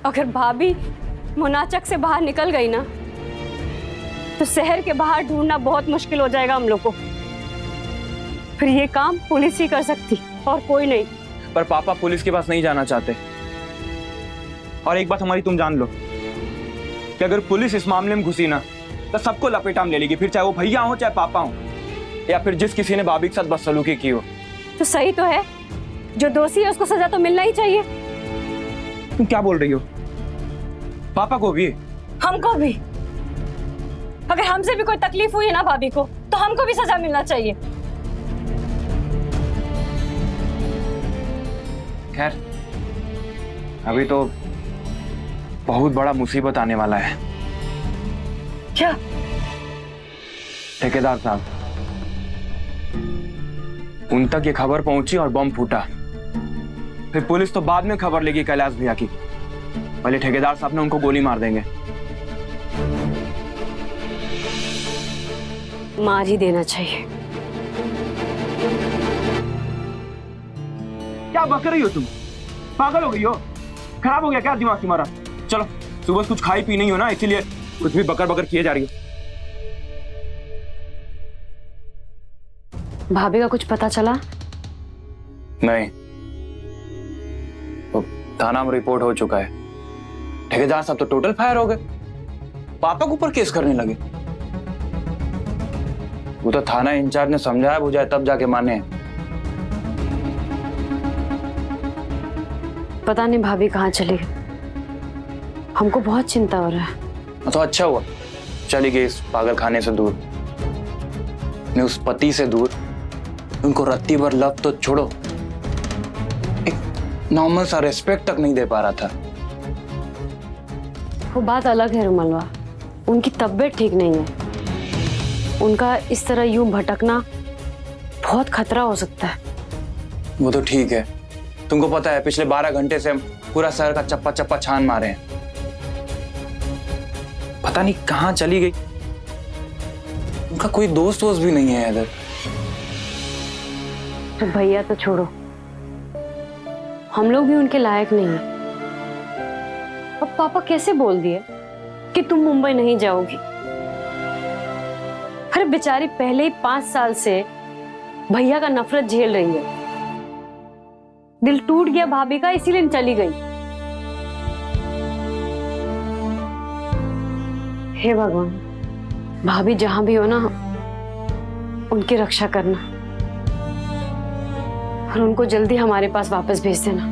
अगर भाभी मुनाचक से बाहर निकल गई ना तो शहर के बाहर ढूंढना बहुत मुश्किल हो जाएगा हम लोग को। फिर ये काम पुलिस ही कर सकती और कोई नहीं। पर पापा पुलिस के पास नहीं जाना चाहते। और एक बात हमारी तुम जान लो कि अगर पुलिस इस मामले में घुसी ना तो सबको लपेटा में ले लेगी, फिर चाहे वो भैया हो चाहे पापा हो या फिर जिस किसी ने भाभी के साथ बदसलूकी की हो। तो सही तो है, जो दोषी है उसको सजा तो मिलना ही चाहिए। तुम क्या बोल रही हो? पापा को भी, हमको भी। अगर हमसे भी कोई तकलीफ हुई है ना भाभी को तो हमको भी सजा मिलना चाहिए। खैर अभी तो बहुत बड़ा मुसीबत आने वाला है। क्या? ठेकेदार साहब, उन तक ये खबर पहुंची और बम फूटा। फिर पुलिस तो बाद में खबर लेगी कैलाश भैया की। पहले ठेकेदार साहब ने उनको गोली मार देंगे। मार ही देना चाहिए। क्या बक रही हो तुम? पागल हो गई हो? खराब हो गया क्या दिमाग तुम्हारा? चलो, सुबह कुछ खाई पी नहीं हो ना, इसीलिए कुछ भी बकर बकर किए जा रही हो। भाभी का कुछ पता चला? नहीं, तो थाना में रिपोर्ट हो चुका है। ठेकेदार साहब तो टोटल फायर हो गए, पापा के ऊपर केस करने लगे। वो तो थाना इंचार्ज ने समझाया बुझाया तब जाके माने। पता नहीं भाभी कहाँ चली गई, हमको बहुत चिंता हो रहा है। तो अच्छा हुआ चली गई इस पागल खाने से दूर, मैं उस पति से दूर। उनको रत्ती भर लव तो छोड़ो, एक नॉर्मल सा रेस्पेक्ट तक नहीं दे पा रहा था। वो बात अलग है रुमलवा, उनकी तबीयत ठीक नहीं है। उनका इस तरह यूं भटकना बहुत खतरा हो सकता है। वो तो ठीक है, तुमको पता है पिछले 12 घंटे से हम पूरा शहर का चप्पा चप्पा छान मारे हैं। पता नहीं कहाँ चली गई। उनका कोई दोस्त वोस्त भी नहीं है इधर। तो भैया तो छोड़ो, हम लोग भी उनके लायक नहीं हैं। अब पापा कैसे बोल दिए कि तुम मुंबई नहीं जाओगी? अरे बेचारी पहले ही 5 साल से भैया का नफरत झेल रही है। दिल टूट गया भाभी का, इसीलिए चली गई। हे भगवान, भाभी जहां भी हो ना, उनकी रक्षा करना और उनको जल्दी हमारे पास वापस भेज देना।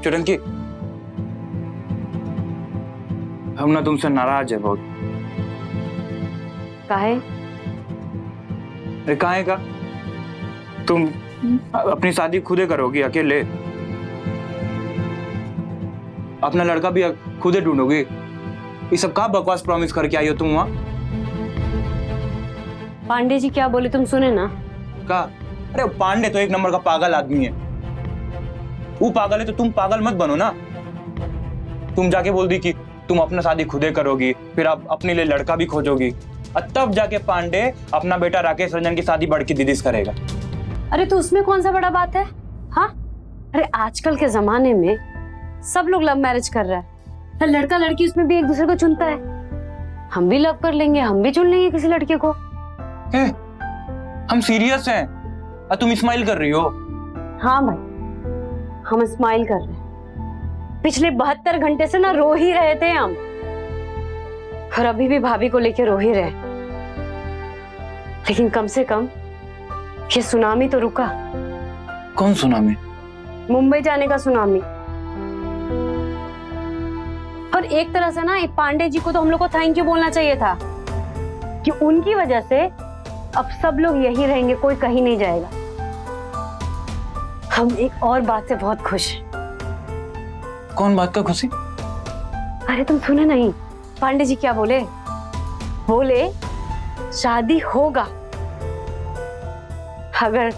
चुटंकी, हम ना तुमसे नाराज है बहुत। काहे? अरे काहे का? तुम अपनी शादी खुदे करोगी अकेले, अपना लड़का भी खुदे ढूंढोगी। ये सब का बकवास प्रॉमिस करके आई हो तुम वहां? पांडे जी क्या बोले तुम सुने ना? का? अरे पांडे तो एक नंबर का पागल आदमी है। वो पागल है तो तुम पागल मत बनो ना। तुम जाके बोल दी कि तुम अपना शादी खुदे करोगी, फिर आप अपने लिए लड़का भी खोजोगी, और तब जाके पांडे अपना बेटा राकेश रंजन की शादी बड़की दीदी से करेगा। अरे तो उसमें कौन सा बड़ा बात है? हाँ, अरे आजकल के जमाने में सब लोग लव मैरिज कर रहा है। लड़का लड़की उसमें भी एक दूसरे को चुनता है। हम भी लव कर लेंगे, हम भी चुन लेंगे किसी लड़के को। हम सीरियस हैं और तुम स्माइल कर रही हो। हाँ भाई, हम स्माइल कर रहे हैं। पिछले 72 घंटे से ना रो ही रहे थे हम, और अभी भी भाभी को लेके रो ही रहे। लेकिन कम से कम ये सुनामी तो रुका। कौन सुनामी? मुंबई जाने का सुनामी। और एक तरह से ना पांडे जी को तो हम लोग को थैंक यू बोलना चाहिए था कि उनकी वजह से अब सब लोग यही रहेंगे, कोई कहीं नहीं जाएगा। हम एक और बात से बहुत खुश हैं। कौन बात का खुशी? अरे तुम सुने नहीं, पांडे जी क्या बोले? बोले शादी होगा अगर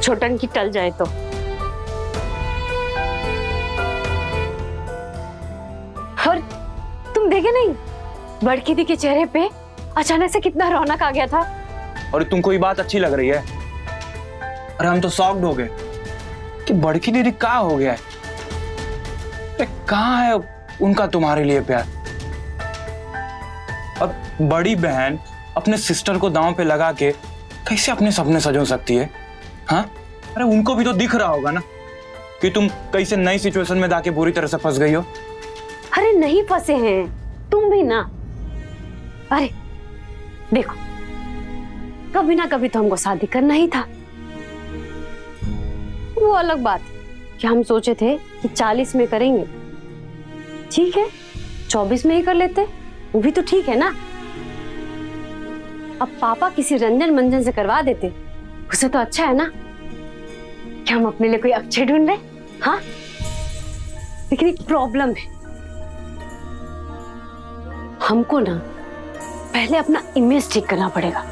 छोटंकी टल जाए तो। और तुम देखे नहीं, बड़की दी के चेहरे पे अचानक से कितना रौनक आ गया था। और तुमको ये बात अच्छी लग रही है? अरे हम तो शॉक्ड हो गए कि बड़की दीदी कहाँ हो गया है। अरे कहाँ है उनका तुम्हारे लिए प्यार। अब बड़ी बहन अपने सिस्टर को दांव पे लगा के कैसे अपने सपने सजो सकती है? हाँ, अरे उनको भी तो दिख रहा होगा ना कि तुम कैसे नई सिचुएशन में जाके बुरी तरह से फंस गई हो। अरे नहीं फंसे हैं, तुम भी ना। अरे देखो, कभी ना कभी तो हमको शादी करना ही था। वो अलग बात कि हम सोचे थे कि 40 में करेंगे, ठीक है 24 में ही कर लेते, वो भी तो ठीक है ना। अब पापा किसी रंजन मंजन से करवा देते, उससे तो अच्छा है ना कि हम अपने लिए कोई अक्षय ढूंढ रहे। हाँ, लेकिन एक प्रॉब्लम है, हमको ना पहले अपना इमेज ठीक करना पड़ेगा।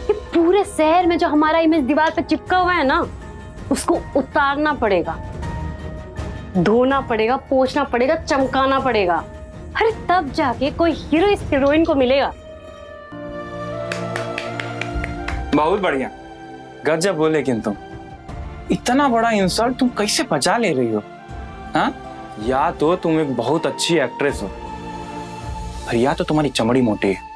ये पूरे शहर में जो हमारा इमेज दीवार पे चिपका हुआ है ना, उसको उतारना पड़ेगा, धोना पड़ेगा, पोंछना पड़ेगा, चमकाना पड़ेगा। अरे तब जाके कोई हीरो इस हीरोइन को मिलेगा। बहुत बढ़िया, गजब हो। लेकिन तुम इतना बड़ा इंसल्ट तुम कैसे पचा ले रही हो? हाँ, या तो तुम एक बहुत अच्छी एक्ट्रेस हो, और या तो तुम्हारी चमड़ी मोटी है।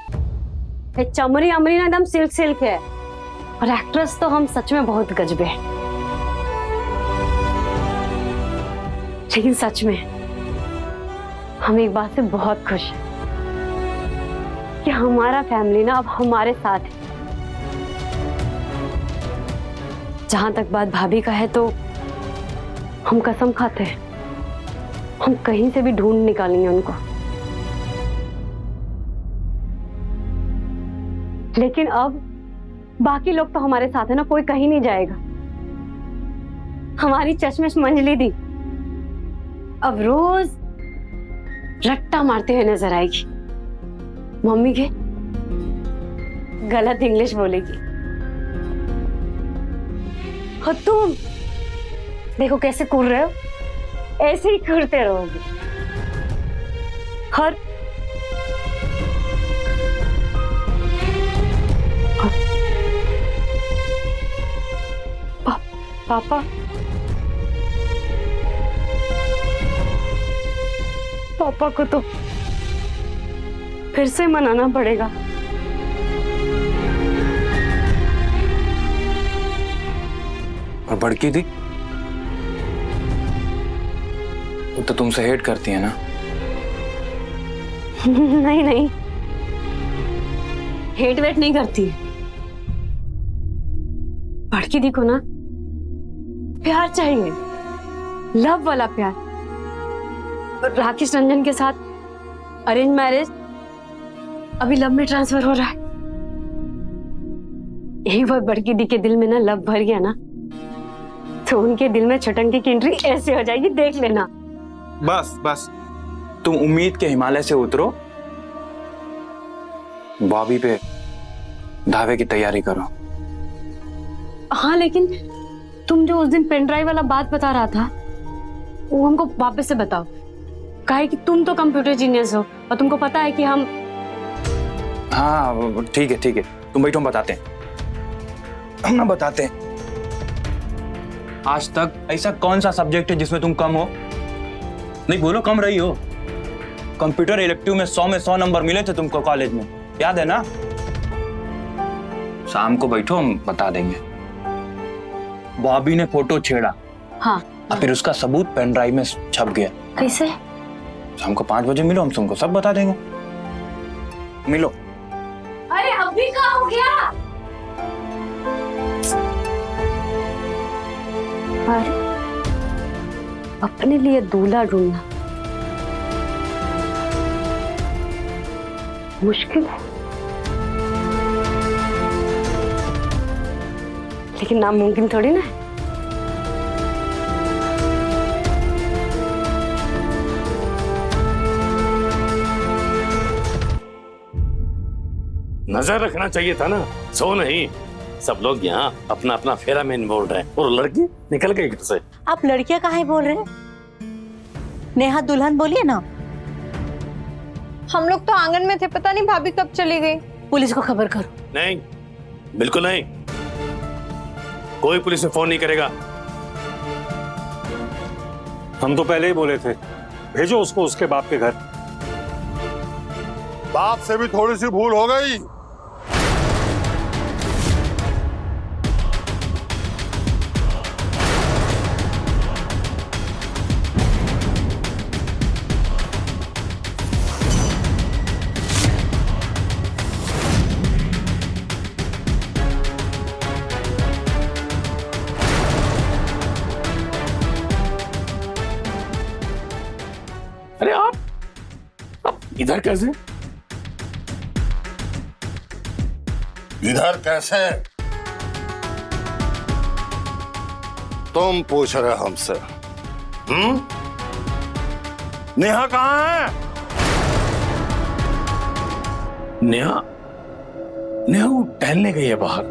ये चमड़ी अमरी ना एकदम सिल्क सिल्क है, और एक्ट्रेस तो हम सच में बहुत गजबे हैं। लेकिन सच में हम एक बात से बहुत खुश हैं कि हमारा फैमिली ना अब हमारे साथ है। जहां तक बात भाभी का है तो हम कसम खाते हैं, हम कहीं से भी ढूंढ निकालेंगे उनको। लेकिन अब बाकी लोग तो हमारे साथ है ना, कोई कहीं नहीं जाएगा। हमारी चश्मिश मंजली दी अब रोज रट्टा मारते हुए नजर आएगी, मम्मी के गलत इंग्लिश बोलेगी। और तुम देखो कैसे कूद रहे हो, ऐसे ही कूदते रहोगे। और पापा पापा को तो फिर से मनाना पड़ेगा। और बड़की दी वो तो तुमसे हेट करती है ना? नहीं नहीं, हेट वेट नहीं करती। बड़की दी को ना प्यार चाहिए, लव वाला प्यार। राकेश रंजन के साथ अरेंज मैरिज अभी लव में ट्रांसफर हो रहा है। एक बार बड़की दी के दिल में ना लव भर गया ना, तो उनके दिल में छटंकी की एंट्री ऐसे हो जाएगी, देख लेना। बस बस, तुम उम्मीद के हिमालय से उतरो, बॉबी पे धावे की तैयारी करो। हाँ, लेकिन तुम जो उस दिन पेन ड्राइव वाला बात बता रहा था, वो हमको वापस से बताओ। काहे कि तुम तो कंप्यूटर जीनियस हो और तुमको पता है कि हम। हाँ ठीक है ठीक है, तुम बैठो, हम बताते हैं, हम ना बताते हैं। आज तक ऐसा कौन सा सब्जेक्ट है जिसमें तुम कम हो? नहीं बोलो, कम रही हो। कंप्यूटर इलेक्टिव में 100 में 100 नंबर मिले थे तुमको कॉलेज में, याद है ना? शाम को बैठो, हम बता देंगे। बॉबी ने फोटो छेड़ा, हाँ, और फिर उसका सबूत पेन ड्राइव में छप गया। कैसे? शाम को 5 बजे मिलो, हम तुमको सब बता देंगे। मिलो। अरे अभी क्या हो गया? अरे अपने लिए दूल्हा ढूंढना मुश्किल है, लेकिन नामुमकिन थोड़ी ना है। नजर रखना चाहिए था ना, सो नहीं। सब लोग यहाँ अपना अपना फेरा में इन्वॉल्व रहे और लड़की निकल गई घर से। आप लड़कियां काहे बोल रहे हैं? नेहा दुल्हन बोलिए ना। हम लोग तो आंगन में थे, पता नहीं भाभी कब चली गई। पुलिस को खबर करो। नहीं, बिल्कुल नहीं। कोई पुलिस में फोन नहीं करेगा। हम तो पहले ही बोले थे, भेजो उसको उसके बाप के घर। बाप से भी थोड़ी सी भूल हो गई। अरे आप इधर कैसे? इधर कैसे? तुम पूछ रहे हमसे? नेहा कहाँ है? नेहा नेहा वो टहलने गई है बाहर।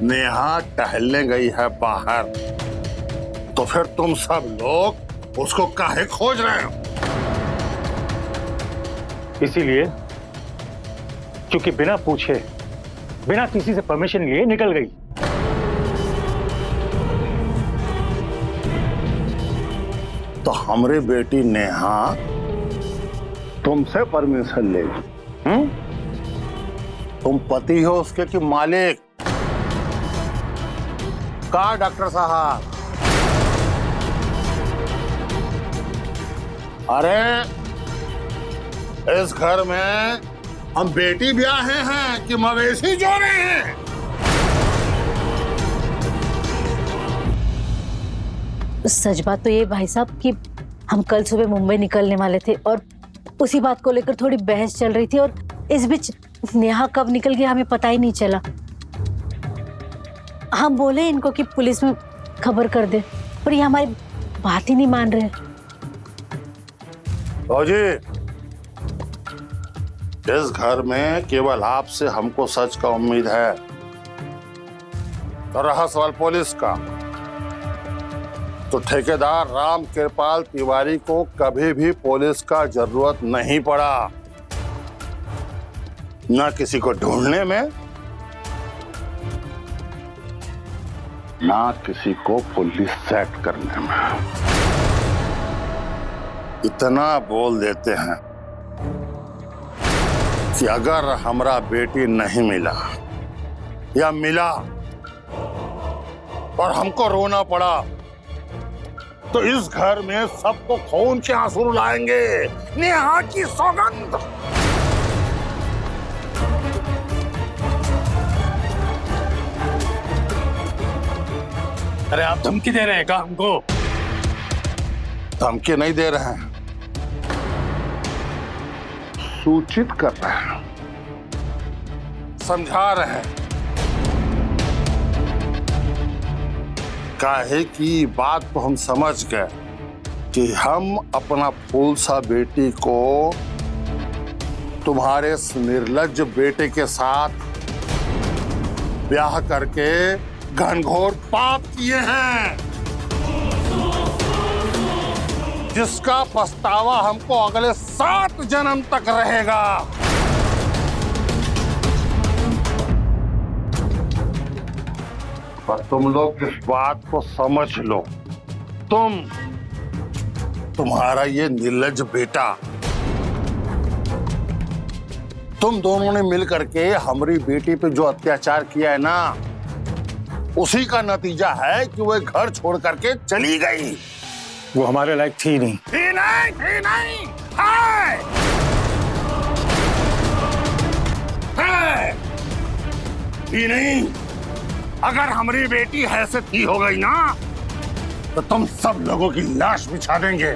नेहा टहलने गई है बाहर, तो फिर तुम सब लोग उसको काहे खोज रहे हो? इसीलिए क्योंकि बिना पूछे, बिना किसी से परमिशन लिए निकल गई। तो हमारी बेटी नेहा तुमसे परमिशन ले, तुम पति हो उसके कि मालिक? का डॉक्टर साहब? अरे इस घर में हम बेटी ब्याहे हैं कि मवेशी जोड़े हैं? सच बात तो ये भाई साहब कि हम कल सुबह मुंबई निकलने वाले थे और उसी बात को लेकर थोड़ी बहस चल रही थी, और इस बीच नेहा कब निकल गया हमें पता ही नहीं चला। हम बोले इनको कि पुलिस में खबर कर दे, पर ये हमारी बात ही नहीं मान रहे। जी, इस घर में केवल आपसे हमको सच का उम्मीद है। तो रहा सवाल पुलिस का, तो ठेकेदार राम कृपाल तिवारी को कभी भी पुलिस का जरूरत नहीं पड़ा, ना किसी को ढूंढने में, ना किसी को पुलिस सेट करने में। इतना बोल देते हैं कि अगर हमरा बेटी नहीं मिला या मिला और हमको रोना पड़ा, तो इस घर में सबको खून के आंसू रुलाएंगे। नेहा की सौगंध। अरे आप धमकी दे रहे हैं क्या हमको? धमकी नहीं दे रहे हैं, सूचित कर रहे हैं, समझा रहे हैं। काहे की बात तो हम समझ गए कि हम अपना फूल सा बेटी को तुम्हारे इस निर्लज्ज बेटे के साथ ब्याह करके घनघोर पाप किए हैं, जिसका पछतावा हमको अगले 7 जन्म तक रहेगा। पर तुम लोग इस बात को समझ लो, तुम्हारा ये निर्लज्ज बेटा, तुम दोनों ने मिल करके हमारी बेटी पे जो अत्याचार किया है ना, उसी का नतीजा है कि वो घर छोड़ करके चली गई। वो हमारे लायक थी नहीं। थी नहीं, थी नहीं, है। थी नहीं। अगर हमारी बेटी ऐसे थी हो गई ना, तो तुम सब लोगों की लाश बिछा देंगे।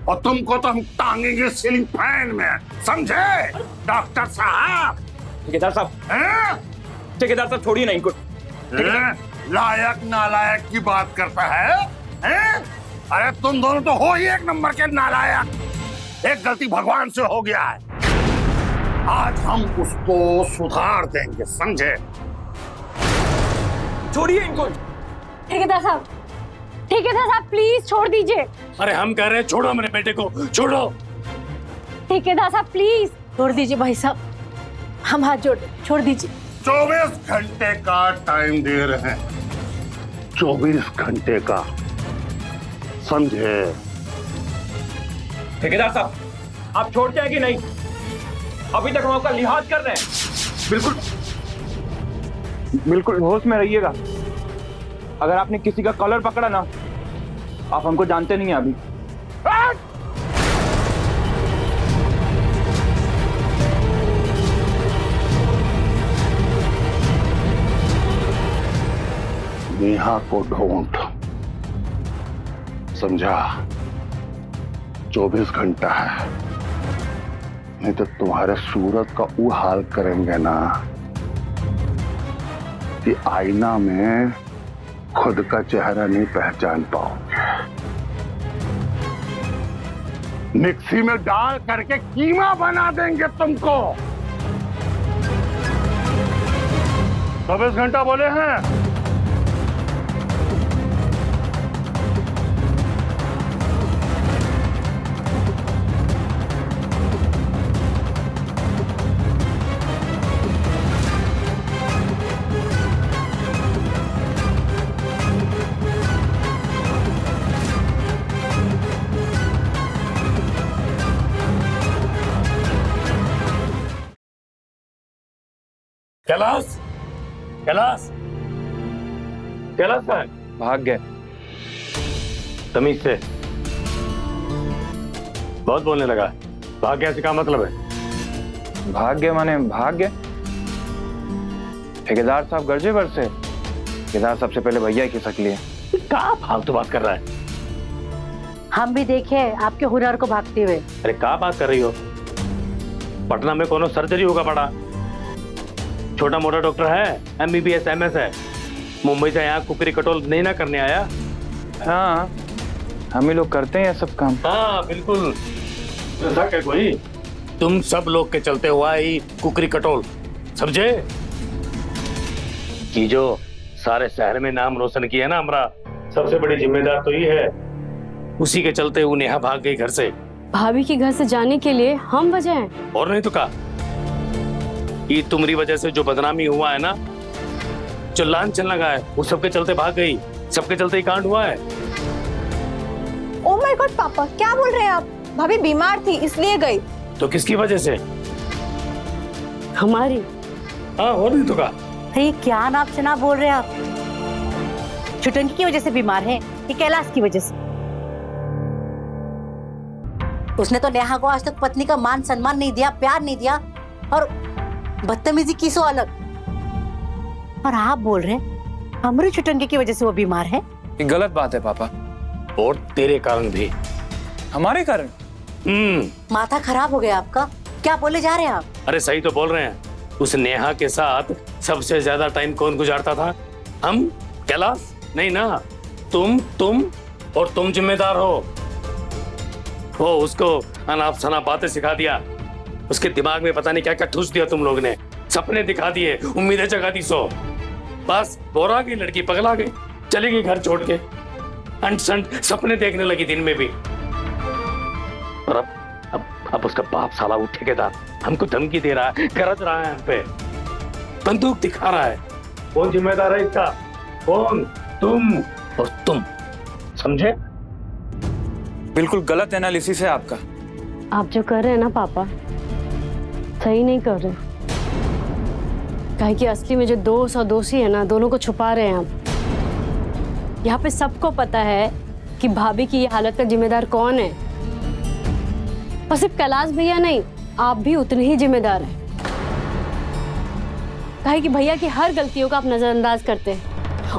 और तुमको तो हम टांगेंगे सीलिंग फैन में, समझे डॉक्टर साहब? ठेकेदार साहब, ठेकेदार साहब छोड़िए ना इनको। लायक नालायक की बात करता है, हैं? अरे तुम दोनों तो हो ही एक नंबर के नालायक। एक गलती भगवान से हो गया है, आज हम उसको सुधार देंगे, समझे? छोड़िए इनको। ठेकेदार साहब प्लीज छोड़ दीजिए। अरे हम कह रहे हैं छोड़ो मेरे बेटे को, छोड़ो। ठेकेदार साहब प्लीज छोड़ दीजिए भाई साहब, हम हाथ छोड़ दीजिए। 24 घंटे का टाइम दे रहे हैं, 24 घंटे का, समझे? ठेकेदार साहब, आप छोड़ जाए कि नहीं? अभी तक हम आपका लिहाज कर रहे हैं। बिल्कुल होश में रहिएगा। अगर आपने किसी का कॉलर पकड़ा ना, आप हमको जानते नहीं हैं अभी। नेहा को ढूंढ, समझा? 24 घंटा है, नहीं तो तुम्हारे सूरत का वो हाल करेंगे ना कि आईना में खुद का चेहरा नहीं पहचान पाओगे। मिक्सी में डाल करके कीमा बना देंगे तुमको। 24 घंटा बोले हैं। कैलाश, कैलाश, कैलाश भाई, भाग गए। तमीज से बहुत बोलने लगा। भाग गया से क्या मतलब है? भाग गए माने भाग गए? ठेकेदार साहब गर्जे भर से, ठेकेदार सबसे पहले भैया ही खिसक लिए। क्या फालतू बात कर रहा है? हम भी देखे आपके हुनर को भागते हुए। अरे क्या बात कर रही हो? पटना में कोनो सर्जरी होगा बड़ा, छोटा मोटा डॉक्टर है, MBBS MS है। मुंबई से यहाँ कुकरी कटोल नहीं ना करने आया। हाँ, हम ही लोग करते हैं सब काम। हाँ बिल्कुल, ऐसा क्या कोई? तुम सब लोग के चलते हुआ ही कुकरी कटोल, समझे? कि जो सारे शहर में नाम रोशन किया ना हमारा, सबसे बड़ी जिम्मेदार तो ये है। उसी के चलते वो नेहा भाग गई घर से। भाभी के घर से जाने के लिए हम वजह हैं। और नहीं तो क्या? ये तुम्हारी वजह से जो बदनामी हुआ है ना, जो लान चलने लगा है, वो सबके चलते भाग गई। सबके चलते ही कांड हुआ है। ओ माय गॉड पापा, क्या बोल रहे हैं आप? भाभी बीमार थी इसलिए गई। तो किसकी वजह से? हमारी। हाँ, और नहीं तो क्या? ये क्या नाप शनाप बोल रहे हैं आप? छुटंकी की वजह से बीमार है कि कैलाश की वजह से? उसने तो नेहा को आज तक पत्नी का मान सम्मान नहीं दिया, प्यार नहीं दिया, और बदतमीजी की सो अलग। और आप बोल रहे हैं हमारी छुटंकी की वजह से वो बीमार है? ये गलत बात है पापा। और तेरे कारण भी। हमारे कारण? माथा खराब हो गया आपका? क्या बोले जा रहे हैं आप? अरे सही तो बोल रहे हैं। उस नेहा के साथ सबसे ज्यादा टाइम कौन गुजारता था? हम? कैलाश? नहीं ना, तुम और तुम जिम्मेदार हो। वो उसको अनाप शनाप बातें सिखा दिया, उसके दिमाग में पता नहीं क्या क्या ठूस दिया तुम लोग ने, सपने दिखा दिए, उम्मीदें जगा दी। सो बस बोरा गई लड़की, पगला गई, चली गई घर छोड़ के। अंट संट सपने देखने लगी दिन में भी। और अब उसका बाप साला वो ठेकेदार हमको धमकी दे रहा है, गरज रहा है हम पे, बंदूक दिखा रहा है। कौन जिम्मेदार है इसका? कौन? तुम और तुम, समझे? बिल्कुल गलत एनालिसिस है आपका। आप जो कर रहे हैं ना पापा, सही नहीं कर रहे। काहे कि असली में जो दोस्त और दोषी है ना, दोनों को छुपा रहे हैं आप। यहाँ पे सबको पता है कि भाभी की ये हालत का जिम्मेदार कौन है। और सिर्फ कैलाश भैया नहीं, आप भी उतने ही जिम्मेदार हैं। काहे कि भैया की हर गलतियों का आप नजरअंदाज करते हैं,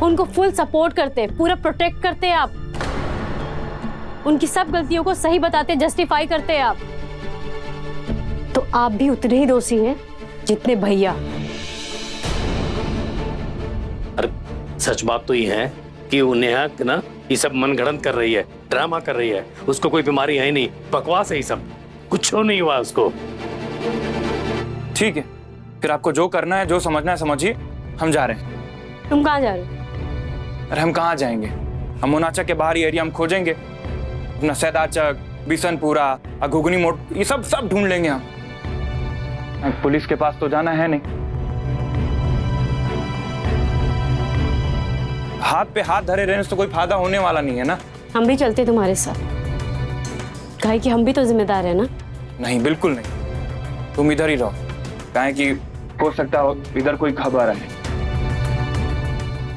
उनको फुल सपोर्ट करते हैं, पूरा प्रोटेक्ट करते हैं आप। उनकी सब गलतियों को सही बताते, जस्टिफाई करते हैं आप। तो आप भी उतने ही दोषी हैं जितने भैया। अरे सच बात तो ये है कि वो नेहा ना ये सब मनगढ़ंत कर रही है, ड्रामा कर रही है। उसको कोई बीमारी है ही नहीं, बकवास है ये सब, कुछ नहीं हुआ उसको। ठीक है, फिर आपको जो करना है, जो समझना है समझिए। हम जा रहे हैं। तुम कहाँ जा रहे हो? अरे हम कहाँ जाएंगे? हम मोनाचा के बाहरी एरिया हम खोजेंगे, अपना सैदाचक, बिशनपुरा, घुगनी मोड़, ये सब ढूंढ लेंगे हम। पुलिस के पास तो जाना है नहीं। हाथ पे हाथ धरे रहने से तो कोई फायदा होने वाला नहीं है ना। हम भी चलते तुम्हारे साथ, काहे कि हम भी तो जिम्मेदार है ना। नहीं, बिल्कुल नहीं, तुम इधर ही रहो, काहे कि हो सकता हो इधर कोई खबर है।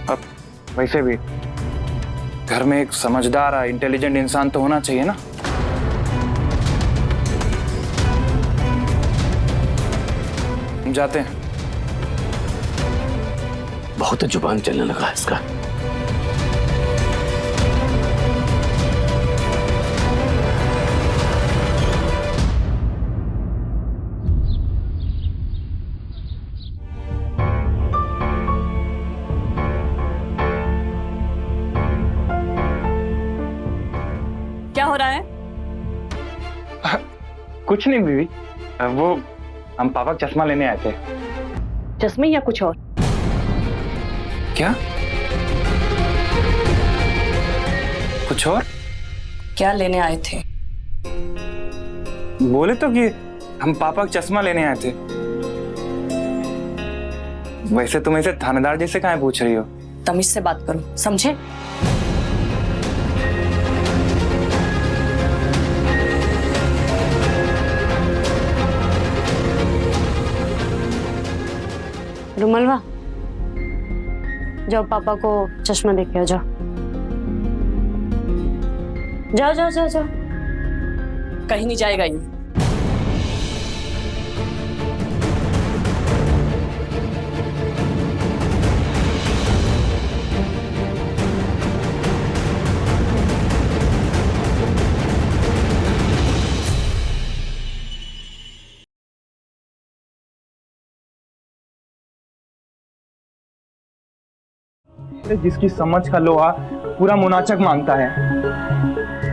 अब वैसे भी घर में एक समझदार इंटेलिजेंट इंसान तो होना चाहिए ना। हम जाते हैं। बहुत जुबान चलने लगा है इसका। क्या हो रहा है? कुछ नहीं बीवी, वो हम पापा का चश्मा लेने आए थे। चश्मे या कुछ और? क्या? कुछ और? क्या लेने आए थे? बोले तो कि हम पापा का चश्मा लेने आए थे। वैसे तुम ऐसे थानेदार जैसे काहे पूछ रही हो? तमीज से बात करो, समझे? रुमलवा, जाओ पापा को चश्मा देके आ जाओ। जाओ जाओ जाओ जाओ। कहीं नहीं जाएगा ये। अरे जिसकी समझ का लोहा पूरा मुनाचक मांगता है,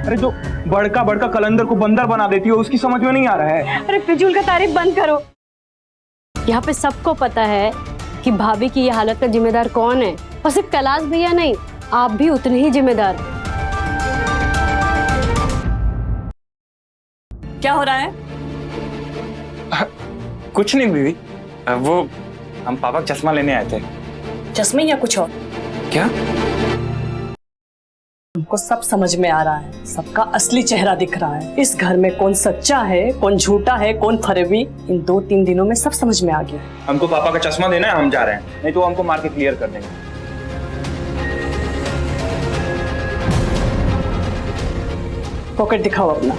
अरे जो बड़का बड़का कलंदर को बंदर बना देती है, उसकी समझ में नहीं आ रहा है। अरे फिजूल का तारीफ बंद करो। यहाँ पे सबको पता है कि भाभी की ये हालत का जिम्मेदार कौन है, और सिर्फ कैलाश भैया नहीं, आप भी उतने ही जिम्मेदार। क्या हो रहा है? कुछ नहीं बीवी, वो हम पापा का चश्मा लेने आए थे। चश्मे या कुछ और? क्या? हमको सब समझ में आ रहा है, सबका असली चेहरा दिख रहा है। इस घर में कौन सच्चा है, कौन झूठा है, कौन फरेबी, इन 2-3 दिनों में सब समझ में आ गया है। हमको पापा का चश्मा देना है, हम जा रहे हैं, नहीं तो हमको मार के क्लियर कर देंगे। पॉकेट दिखाओ अपना।